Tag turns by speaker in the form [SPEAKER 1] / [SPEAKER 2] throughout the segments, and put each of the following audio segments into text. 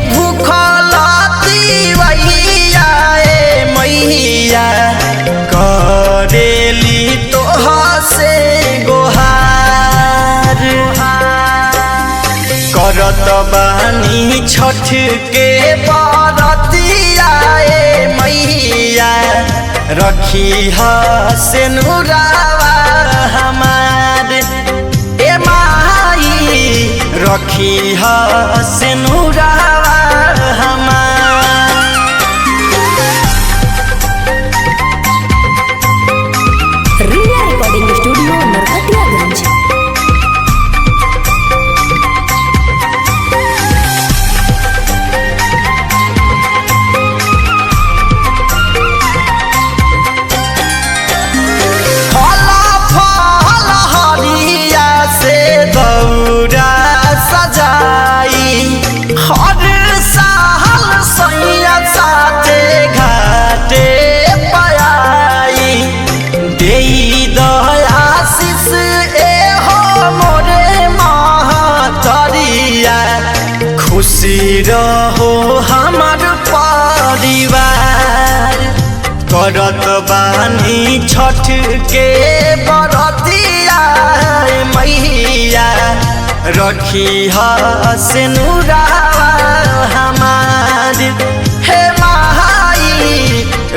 [SPEAKER 1] भूखल तिवैया ए मैया करेली तोहर से गोहार। करत बानी छठ के बरतिया ए मैया रखी से नुरावा हमार। ए माई रखी से नुरावा हमार।
[SPEAKER 2] रिया रिकॉर्डिंग स्टूडियो नरकटियागंज।
[SPEAKER 1] खुशी रहो हमार परिवार। करत बानी छठ के बरतिया मैया रखी से नुरावा हमार। हे माई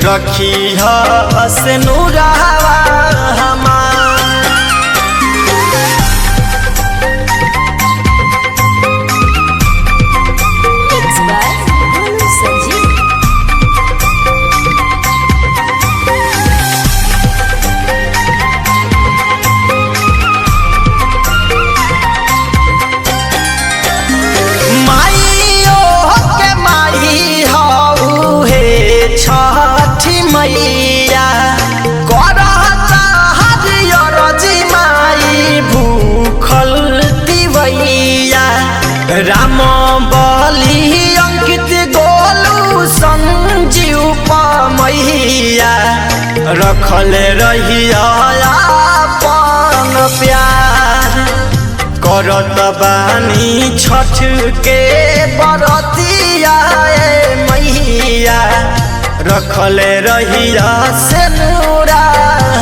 [SPEAKER 1] रखी से नुरावा हमार। छठी मैया करता हरियर जी माई भूखल तिवैया। राम बलि अंकित गोलू संजीव मैया रखल रहिया अपन प्यार। करत बानी छठ के बरतिया ए मैया रखल रहिया से नूरा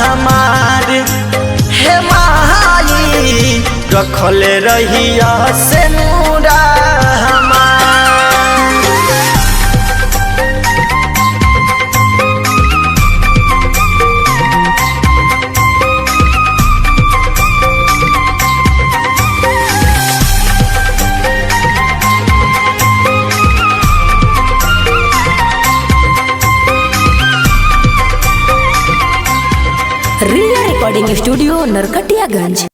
[SPEAKER 1] हमार। हे माई रखल रहिया से नूरा हमार।
[SPEAKER 2] रिया रिकॉर्डिंग स्टूडियो नरकटियागंज।